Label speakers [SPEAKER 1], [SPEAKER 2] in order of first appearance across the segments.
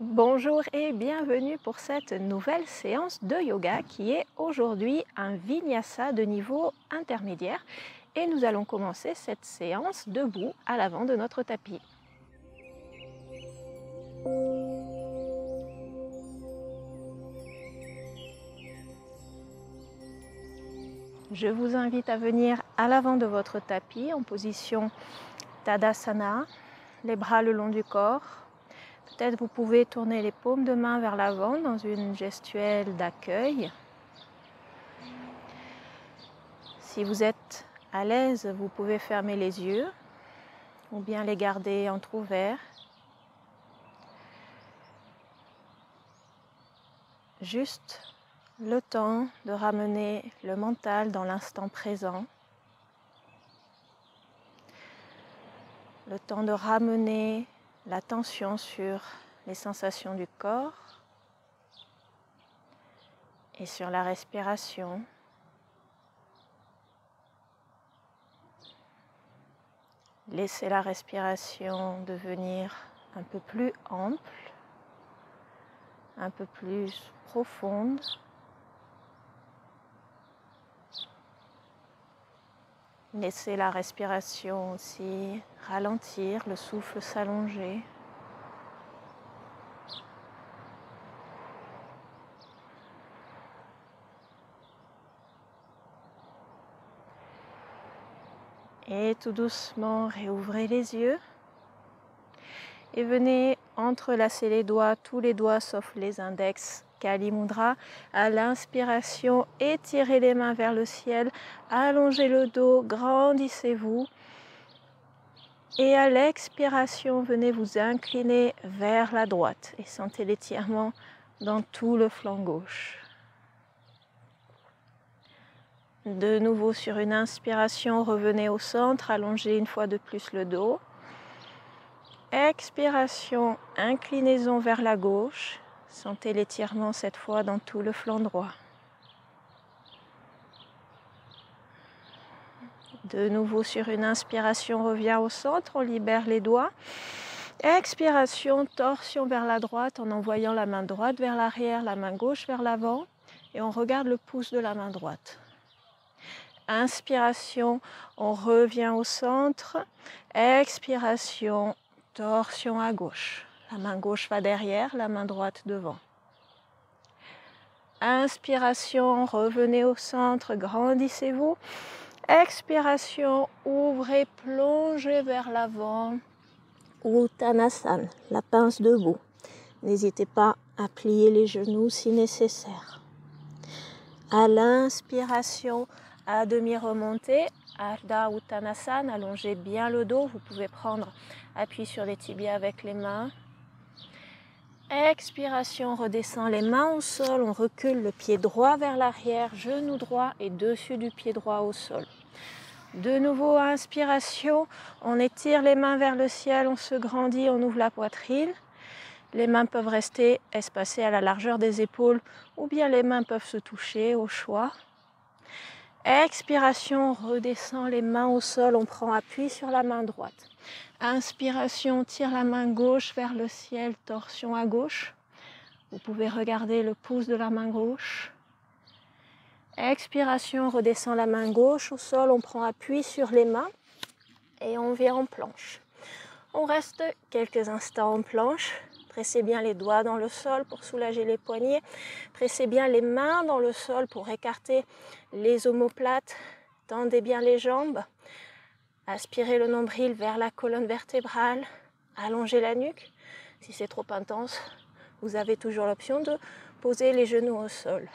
[SPEAKER 1] Bonjour et bienvenue pour cette nouvelle séance de yoga qui est aujourd'hui un vinyasa de niveau intermédiaire et nous allons commencer cette séance debout à l'avant de notre tapis. Je vous invite à venir à l'avant de votre tapis en position Tadasana, les bras le long du corps. Peut-être vous pouvez tourner les paumes de main vers l'avant dans une gestuelle d'accueil. Si vous êtes à l'aise, vous pouvez fermer les yeux ou bien les garder entrouverts. Juste le temps de ramener le mental dans l'instant présent. Le temps de ramener l'attention sur les sensations du corps et sur la respiration. Laissez la respiration devenir un peu plus ample, un peu plus profonde. Laissez la respiration aussi ralentir, le souffle s'allonger. Et tout doucement, réouvrez les yeux et venez entrelacer les doigts, tous les doigts sauf les index, Kali Mudra. À l'inspiration, étirez les mains vers le ciel, allongez le dos, grandissez-vous. Et à l'expiration, venez vous incliner vers la droite et sentez l'étirement dans tout le flanc gauche. De nouveau sur une inspiration, revenez au centre, allongez une fois de plus le dos. Expiration, inclinaison vers la gauche. Sentez l'étirement cette fois dans tout le flanc droit. De nouveau sur une inspiration, on revient au centre, on libère les doigts. Expiration, torsion vers la droite en envoyant la main droite vers l'arrière, la main gauche vers l'avant. Et on regarde le pouce de la main droite. Inspiration, on revient au centre. Expiration, torsion à gauche. La main gauche va derrière, la main droite devant. Inspiration, revenez au centre, grandissez-vous. Expiration, ouvrez, plongez vers l'avant. Uttanasana, la pince debout. N'hésitez pas à plier les genoux si nécessaire. À l'inspiration, à demi remontée, Ardha Uttanasana, allongez bien le dos. Vous pouvez prendre appui sur les tibias avec les mains. Expiration, on redescend les mains au sol, on recule le pied droit vers l'arrière, genou droit et dessus du pied droit au sol. De nouveau, inspiration, on étire les mains vers le ciel, on se grandit, on ouvre la poitrine. Les mains peuvent rester espacées à la largeur des épaules ou bien les mains peuvent se toucher au choix. Expiration, on redescend les mains au sol, on prend appui sur la main droite. Inspiration, on tire la main gauche vers le ciel, torsion à gauche. Vous pouvez regarder le pouce de la main gauche. Expiration, on redescend la main gauche au sol, on prend appui sur les mains et on vient en planche. On reste quelques instants en planche. Pressez bien les doigts dans le sol pour soulager les poignets. Pressez bien les mains dans le sol pour écarter les omoplates. Tendez bien les jambes. Aspirez le nombril vers la colonne vertébrale. Allongez la nuque. Si c'est trop intense, vous avez toujours l'option de poser les genoux au sol.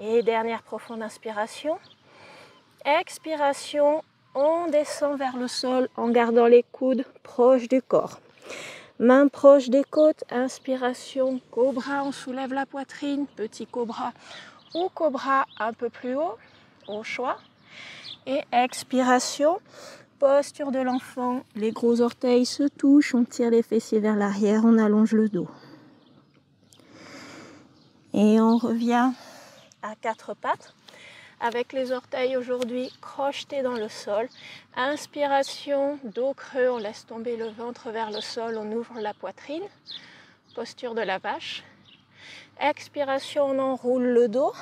[SPEAKER 1] Et dernière profonde inspiration. Expiration, on descend vers le sol en gardant les coudes proches du corps. Mains proches des côtes, inspiration, cobra, on soulève la poitrine, petit cobra ou cobra un peu plus haut, au choix. Et expiration, posture de l'enfant, les gros orteils se touchent, on tire les fessiers vers l'arrière, on allonge le dos. Et on revient à quatre pattes. avec les orteils aujourd'hui crochetés dans le sol. Inspiration, dos creux, on laisse tomber le ventre vers le sol, on ouvre la poitrine, posture de la vache. Expiration, on enroule le dos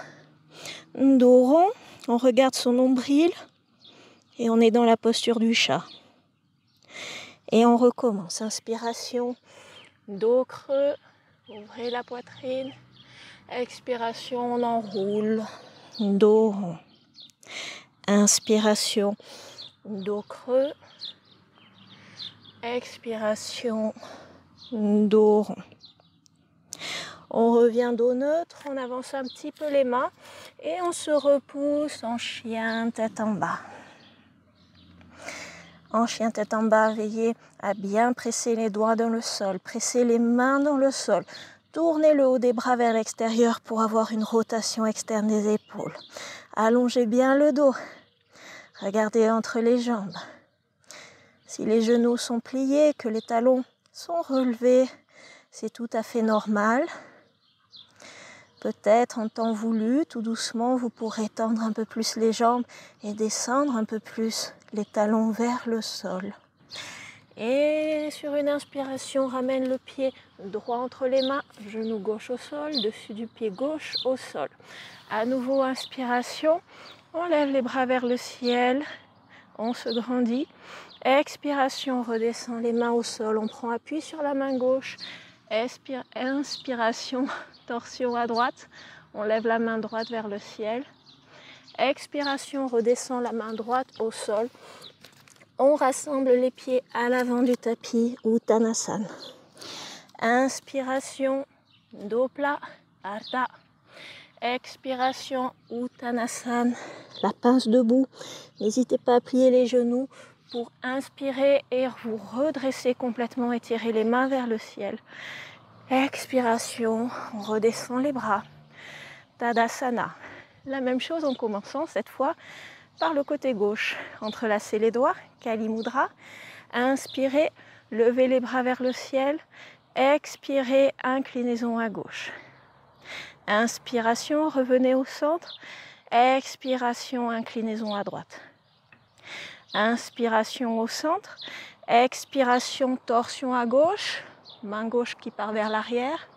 [SPEAKER 1] rond, on regarde son nombril et on est dans la posture du chat. Et on recommence. Inspiration, dos creux, ouvrez la poitrine. Expiration, on enroule, dos rond. Inspiration, dos creux. Expiration, dos rond. On revient dos neutre, on avance un petit peu les mains et on se repousse en chien tête en bas. En chien tête en bas, veillez à bien presser les doigts dans le sol, presser les mains dans le sol. Tournez le haut des bras vers l'extérieur pour avoir une rotation externe des épaules. Allongez bien le dos. Regardez entre les jambes. Si les genoux sont pliés, que les talons sont relevés, c'est tout à fait normal. Peut-être en temps voulu, tout doucement, vous pourrez tendre un peu plus les jambes et descendre un peu plus les talons vers le sol. Et sur une inspiration, ramène le pied droit entre les mains, genou gauche au sol, dessus du pied gauche au sol. À nouveau, inspiration, on lève les bras vers le ciel, on se grandit. Expiration, on redescend les mains au sol, on prend appui sur la main gauche. Inspiration, torsion à droite, on lève la main droite vers le ciel. Expiration, on redescend la main droite au sol. On rassemble les pieds à l'avant du tapis, Uttanasana. Inspiration, dos plat, Ardha. Expiration, Uttanasana, la pince debout. N'hésitez pas à plier les genoux pour inspirer et vous redresser complètement, étirer les mains vers le ciel. Expiration, on redescend les bras. Tadasana. La même chose en commençant cette fois par le côté gauche. Entrelacez les doigts, Kali Mudra. Inspirez, levez les bras vers le ciel. Expirez, inclinaison à gauche. Inspiration, revenez au centre. Expiration, inclinaison à droite. Inspiration au centre. Expiration, torsion à gauche. Main gauche qui part vers l'arrière.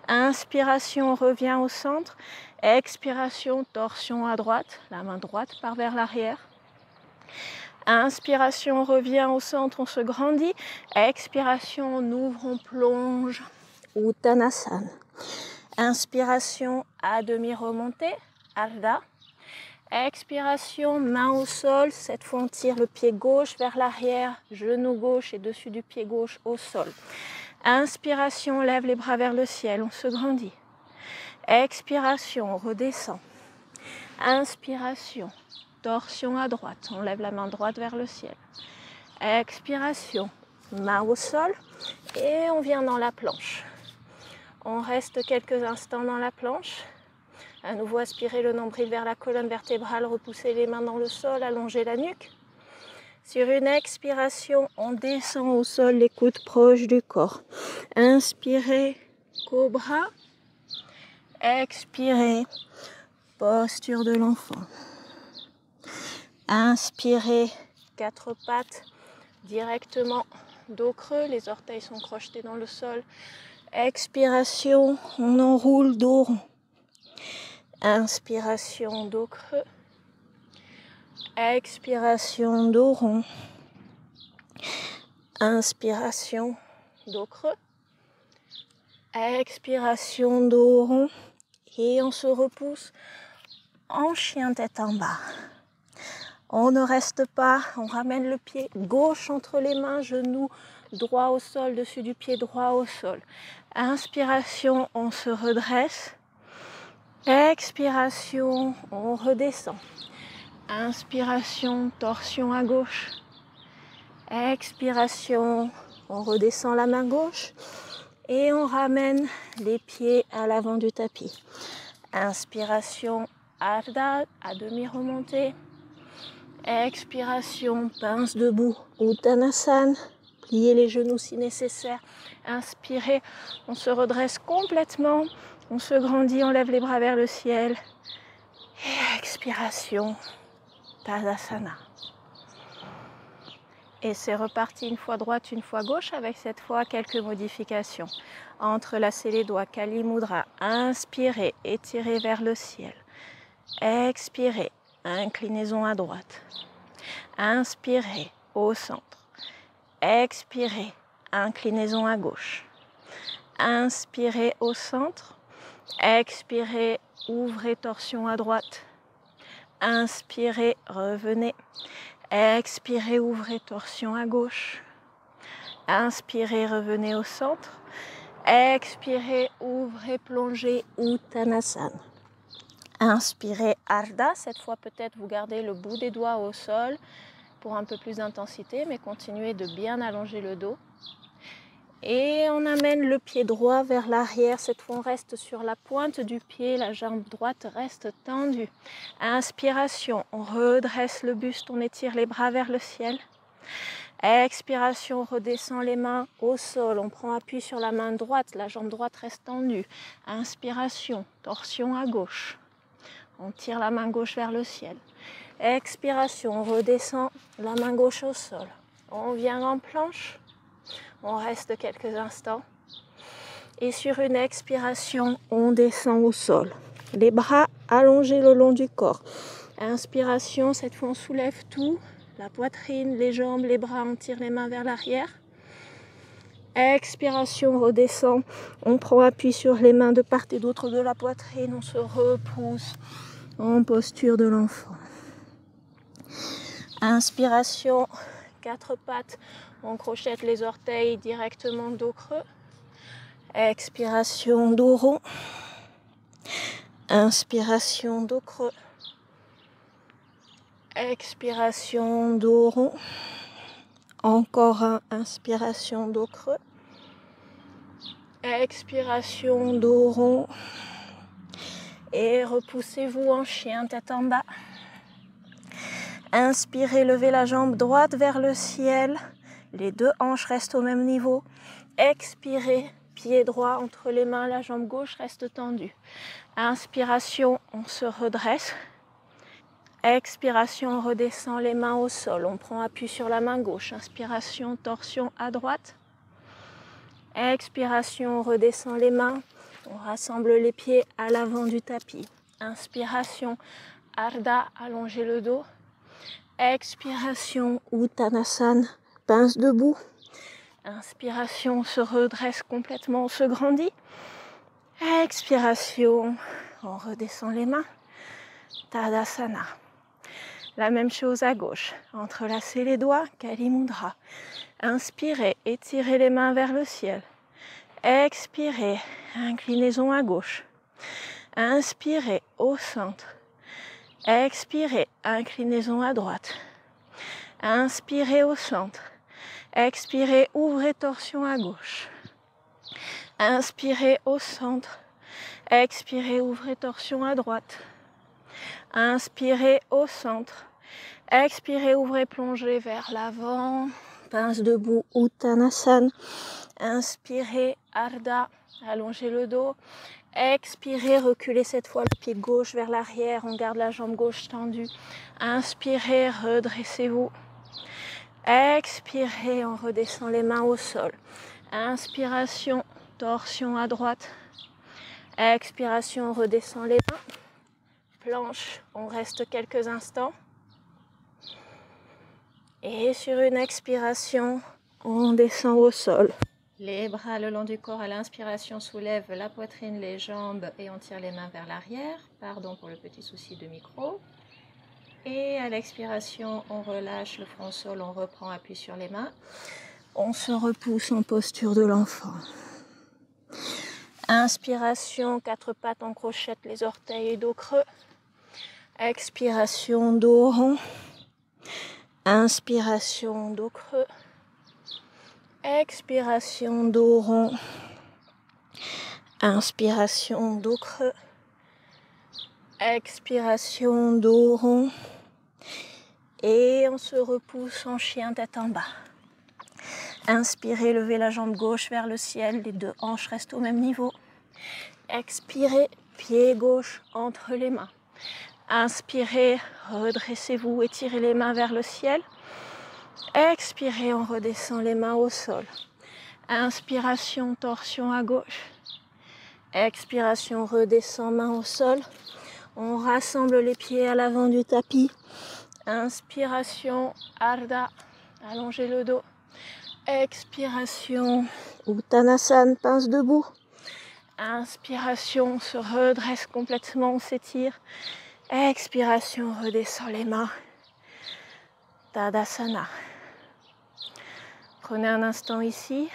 [SPEAKER 1] Inspiration, revient au centre. Expiration, torsion à droite. La main droite part vers l'arrière. Inspiration, revient au centre, on se grandit. Expiration, on ouvre, on plonge. Uttanasana. Inspiration, à demi remontée. Ardha. Expiration, main au sol. Cette fois, on tire le pied gauche vers l'arrière. Genou gauche et dessus du pied gauche au sol. Inspiration, on lève les bras vers le ciel, on se grandit. Expiration, on redescend. Inspiration, torsion à droite, on lève la main droite vers le ciel. Expiration, main au sol et on vient dans la planche. On reste quelques instants dans la planche. À nouveau, aspirez le nombril vers la colonne vertébrale, repoussez les mains dans le sol, allongez la nuque. Sur une expiration, on descend au sol, les coudes proches du corps. Inspirez, cobra. Expirez, posture de l'enfant. Inspirez, quatre pattes directement, dos creux, les orteils sont crochetés dans le sol. Expiration, on enroule, dos rond. Inspiration, dos creux. Expiration, dos rond. Inspiration, dos creux. Expiration, dos rond. Et on se repousse en chien tête en bas. On ne reste pas, on ramène le pied gauche entre les mains, genou droit au sol, dessus du pied droit au sol. Inspiration, on se redresse. Expiration, on redescend. Inspiration, torsion à gauche. Expiration, on redescend la main gauche et on ramène les pieds à l'avant du tapis. Inspiration, Ardha, à demi remontée. Expiration, pince debout, Uttanasana. Pliez les genoux si nécessaire. Inspirez, on se redresse complètement. On se grandit, on lève les bras vers le ciel. Et expiration, Tadasana. Et c'est reparti une fois droite, une fois gauche, avec cette fois quelques modifications. Entrelacez les doigts, Kali Mudra. Inspirez, étirez vers le ciel. Expirez, inclinaison à droite. Inspirez, au centre. Expirez, inclinaison à gauche. Inspirez au centre. Expirez, ouvrez torsion à droite. Inspirez, revenez. Expirez, ouvrez torsion à gauche. Inspirez, revenez au centre. Expirez, ouvrez, plongez, Uttanasana. Inspirez, Ardha. Cette fois, peut-être vous gardez le bout des doigts au sol pour un peu plus d'intensité, mais continuez de bien allonger le dos. Et on amène le pied droit vers l'arrière. Cette fois, on reste sur la pointe du pied. La jambe droite reste tendue. Inspiration, on redresse le buste, on étire les bras vers le ciel. Expiration, on redescend les mains au sol. On prend appui sur la main droite. La jambe droite reste tendue. Inspiration, torsion à gauche. On tire la main gauche vers le ciel. Expiration, on redescend la main gauche au sol. On vient en planche. On reste quelques instants. Et sur une expiration, on descend au sol. Les bras allongés le long du corps. Inspiration, cette fois on soulève tout. La poitrine, les jambes, les bras, on tire les mains vers l'arrière. Expiration, on redescend. On prend appui sur les mains de part et d'autre de la poitrine. On se repousse en posture de l'enfant. Inspiration, quatre pattes. On crochette les orteils directement dos creux. Expiration, dos rond. Inspiration, dos creux. Expiration, dos rond. Encore un, inspiration, dos creux. Expiration, dos rond. Et repoussez-vous en chien, tête en bas. Inspirez, levez la jambe droite vers le ciel. Les deux hanches restent au même niveau. Expirez, pied droit entre les mains, la jambe gauche reste tendue. Inspiration, on se redresse. Expiration, on redescend les mains au sol. On prend appui sur la main gauche. Inspiration, torsion à droite. Expiration, on redescend les mains. On rassemble les pieds à l'avant du tapis. Inspiration, Ardha, allongez le dos. Expiration, Uttanasana, pince debout. Inspiration, on se redresse complètement, on se grandit. Expiration, on redescend les mains. Tadasana. La même chose à gauche. Entrelacez les doigts, Kali Mudra. Inspirez, étirez les mains vers le ciel. Expirez, inclinaison à gauche. Inspirez, au centre. Expirez, inclinaison à droite. Inspirez au centre. Expirez, ouvrez torsion à gauche. Inspirez au centre. Expirez, ouvrez torsion à droite. Inspirez au centre. Expirez, ouvrez, plongez vers l'avant. Pince debout, Uttanasana. Inspirez, Ardha, allongez le dos. Expirez, reculez cette fois le pied gauche vers l'arrière. On garde la jambe gauche tendue. Inspirez, redressez-vous. Expirez, on redescend les mains au sol. Inspiration, torsion à droite. Expiration, on redescend les mains. Planche, on reste quelques instants. Et sur une expiration, on descend au sol. Les bras le long du corps à l'inspiration soulèvent la poitrine, les jambes et on tire les mains vers l'arrière. Pardon pour le petit souci de micro. Et à l'expiration, on relâche le front au sol, on reprend appui sur les mains. On se repousse en posture de l'enfant. Inspiration, quatre pattes, on crochette les orteils et dos creux. Expiration, dos rond. Inspiration, dos creux. Expiration, dos rond. Inspiration, dos creux. Expiration, dos rond. Et on se repousse en chien, tête en bas. Inspirez, levez la jambe gauche vers le ciel. Les deux hanches restent au même niveau. Expirez, pied gauche entre les mains. Inspirez, redressez-vous, étirez les mains vers le ciel. Expirez, on redescend les mains au sol. Inspiration, torsion à gauche. Expiration, redescend, main au sol. On rassemble les pieds à l'avant du tapis. Inspiration, Ardha, allongez le dos. Expiration, Uttanasana, pince debout. Inspiration, on se redresse complètement, on s'étire. Expiration, on redescend les mains. Tadasana. Prenez un instant ici.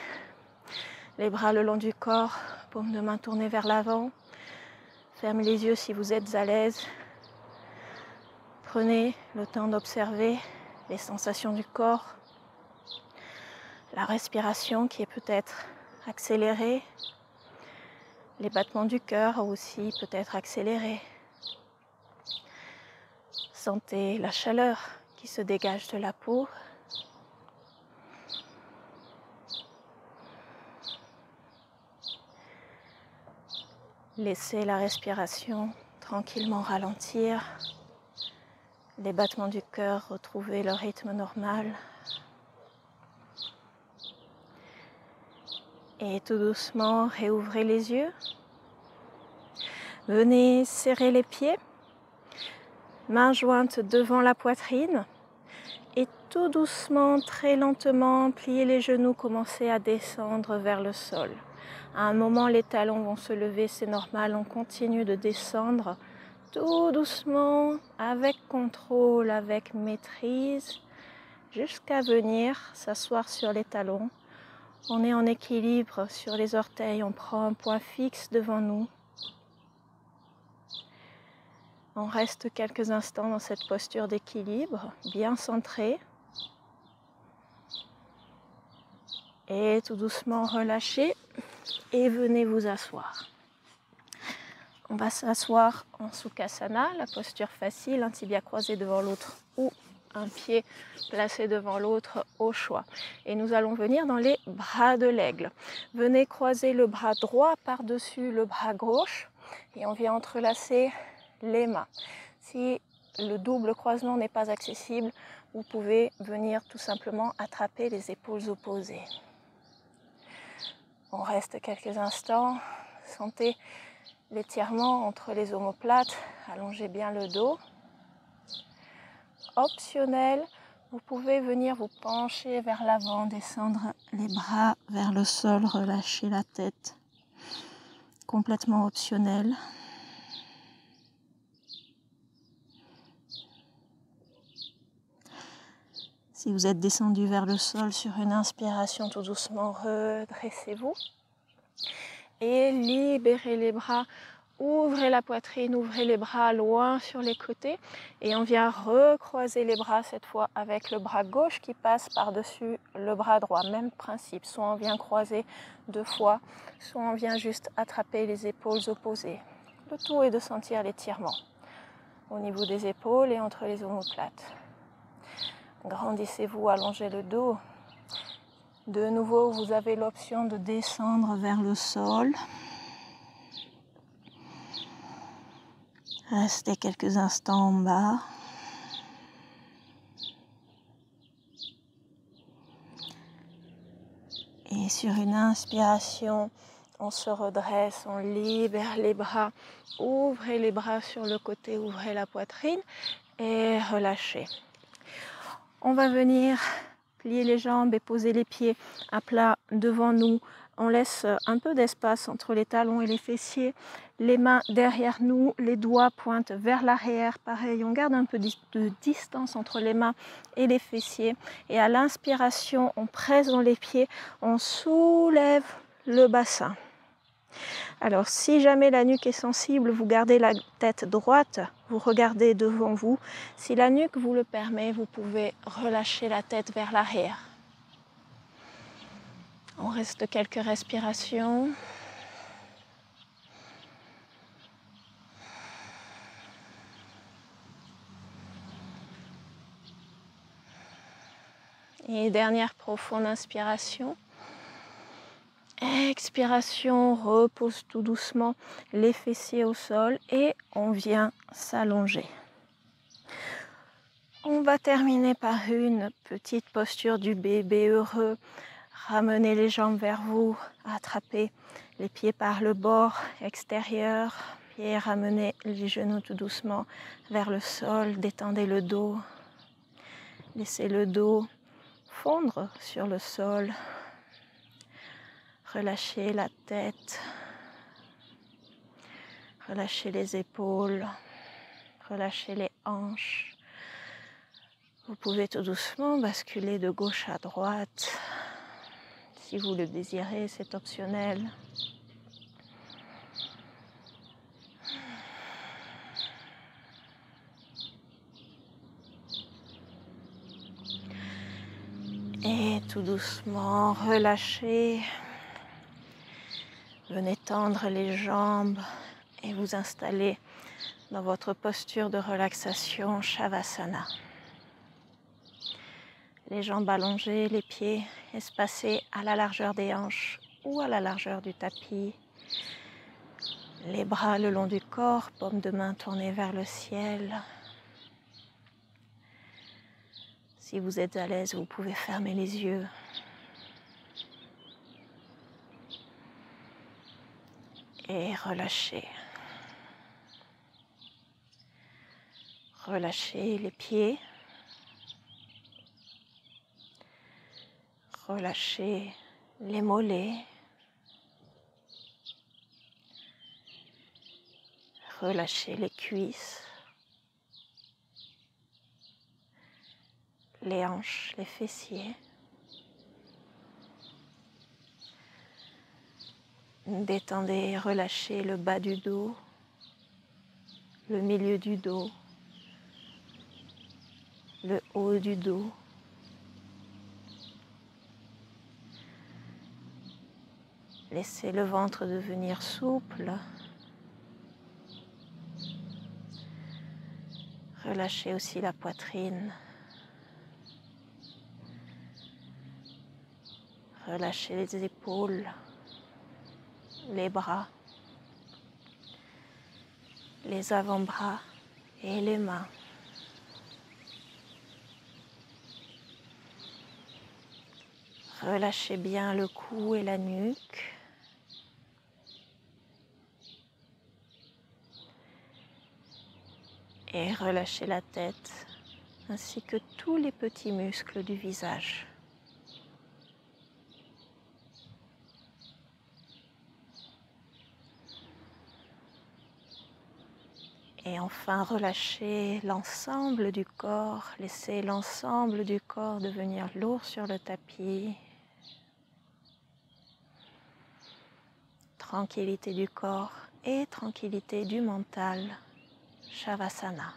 [SPEAKER 1] Les bras le long du corps, paume de main tournée vers l'avant. Fermez les yeux si vous êtes à l'aise. Prenez le temps d'observer les sensations du corps. La respiration qui est peut-être accélérée. Les battements du cœur aussi peut-être accélérés. Sentez la chaleur qui se dégage de la peau. Laissez la respiration tranquillement ralentir. Les battements du cœur retrouver leur rythme normal. Et tout doucement, réouvrez les yeux. Venez serrer les pieds. Mains jointes devant la poitrine. Et tout doucement, très lentement, pliez les genoux, commencez à descendre vers le sol. À un moment, les talons vont se lever, c'est normal. On continue de descendre tout doucement, avec contrôle, avec maîtrise, jusqu'à venir s'asseoir sur les talons. On est en équilibre sur les orteils, on prend un point fixe devant nous. On reste quelques instants dans cette posture d'équilibre, bien centrée. Et tout doucement relâchez et venez vous asseoir. On va s'asseoir en Sukhasana, la posture facile, un tibia croisé devant l'autre ou un pied placé devant l'autre au choix. Et nous allons venir dans les bras de l'aigle. Venez croiser le bras droit par-dessus le bras gauche et on vient entrelacer les mains. Si le double croisement n'est pas accessible, vous pouvez venir tout simplement attraper les épaules opposées. On reste quelques instants, sentez l'étirement entre les omoplates, allongez bien le dos. Optionnel, vous pouvez venir vous pencher vers l'avant, descendre les bras vers le sol, relâcher la tête. Complètement optionnel. Si vous êtes descendu vers le sol sur une inspiration, tout doucement, redressez-vous. Et libérez les bras, ouvrez la poitrine, ouvrez les bras loin sur les côtés. Et on vient recroiser les bras cette fois avec le bras gauche qui passe par-dessus le bras droit. Même principe, soit on vient croiser 2 fois, soit on vient juste attraper les épaules opposées. Le tout est de sentir l'étirement au niveau des épaules et entre les omoplates. Grandissez-vous, allongez le dos. De nouveau, vous avez l'option de descendre vers le sol. Restez quelques instants en bas. Et sur une inspiration, on se redresse, on libère les bras. Ouvrez les bras sur le côté, ouvrez la poitrine et relâchez. On va venir plier les jambes et poser les pieds à plat devant nous. On laisse un peu d'espace entre les talons et les fessiers. Les mains derrière nous, les doigts pointent vers l'arrière. Pareil, on garde un peu de distance entre les mains et les fessiers. Et à l'inspiration, on presse dans les pieds, on soulève le bassin. Alors, si jamais la nuque est sensible, vous gardez la tête droite, vous regardez devant vous. Si la nuque vous le permet, vous pouvez relâcher la tête vers l'arrière. On reste quelques respirations. Et dernière profonde inspiration. Expiration, repose tout doucement les fessiers au sol et on vient s'allonger. On va terminer par une petite posture du bébé heureux. Ramenez les jambes vers vous, attrapez les pieds par le bord extérieur et ramenez les genoux tout doucement vers le sol. Détendez le dos. Laissez le dos fondre sur le sol. Relâchez la tête. Relâchez les épaules. Relâchez les hanches. Vous pouvez tout doucement basculer de gauche à droite. Si vous le désirez, c'est optionnel. Et tout doucement, relâchez. Venez tendre les jambes et vous installer dans votre posture de relaxation Shavasana. Les jambes allongées, les pieds espacés à la largeur des hanches ou à la largeur du tapis. Les bras le long du corps, paumes de main tournées vers le ciel. Si vous êtes à l'aise, vous pouvez fermer les yeux. Et relâchez. Relâchez les pieds. Relâchez les mollets. Relâchez les cuisses. Les hanches, les fessiers. Détendez et relâchez le bas du dos, le milieu du dos, le haut du dos. Laissez le ventre devenir souple. Relâchez aussi la poitrine. Relâchez les épaules, les bras, les avant-bras et les mains. Relâchez bien le cou et la nuque. Et relâchez la tête ainsi que tous les petits muscles du visage. Et enfin, relâchez l'ensemble du corps. Laissez l'ensemble du corps devenir lourd sur le tapis. Tranquillité du corps et tranquillité du mental. Shavasana.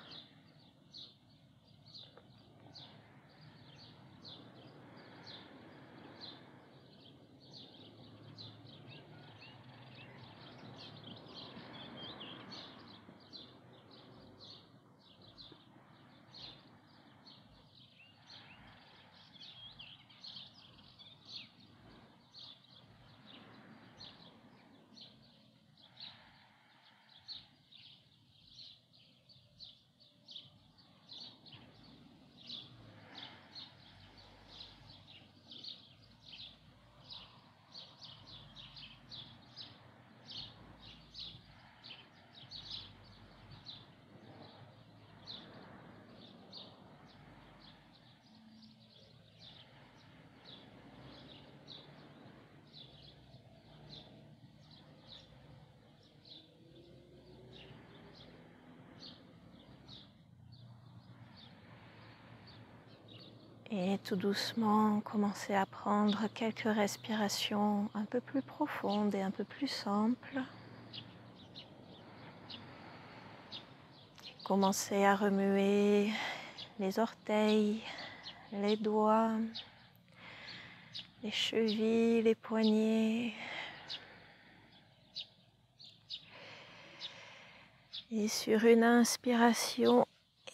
[SPEAKER 1] Et tout doucement, commencez à prendre quelques respirations un peu plus profondes et un peu plus simples. Commencez à remuer les orteils, les doigts, les chevilles, les poignets. Et sur une inspiration,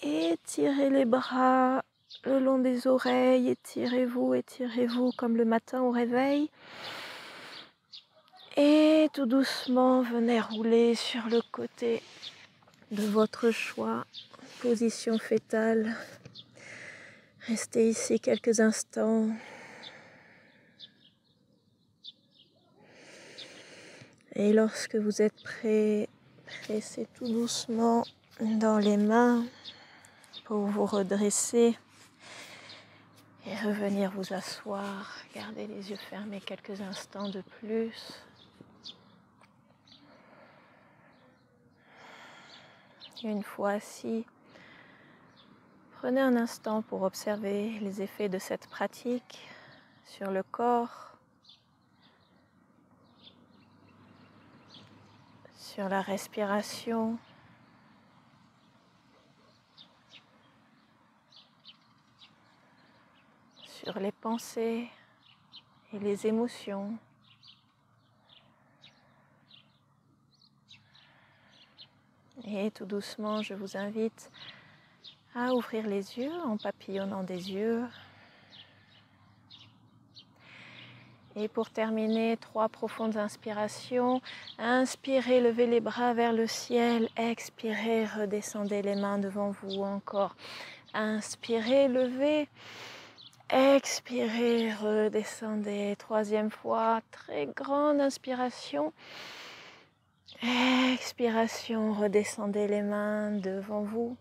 [SPEAKER 1] étirez les bras le long des oreilles, étirez-vous comme le matin au réveil. Et tout doucement, venez rouler sur le côté de votre choix, position fétale. Restez ici quelques instants. Et lorsque vous êtes prêt, pressez tout doucement dans les mains pour vous redresser et revenir vous asseoir. Gardez les yeux fermés quelques instants de plus. Une fois assis, prenez un instant pour observer les effets de cette pratique sur le corps, sur la respiration, sur les pensées et les émotions. Et tout doucement, je vous invite à ouvrir les yeux en papillonnant des yeux. Et pour terminer, 3 profondes inspirations. Inspirez, levez les bras vers le ciel. Expirez, redescendez les mains devant vous encore. Inspirez, levez. Expirez, redescendez. 3e fois, très grande inspiration. Expiration, redescendez les mains devant vous.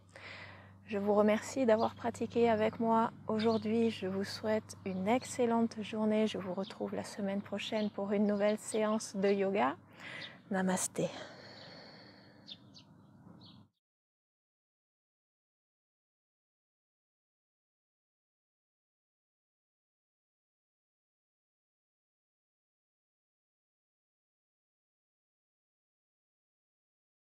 [SPEAKER 1] Je vous remercie d'avoir pratiqué avec moi aujourd'hui. Je vous souhaite une excellente journée. Je vous retrouve la semaine prochaine pour une nouvelle séance de yoga. Namasté.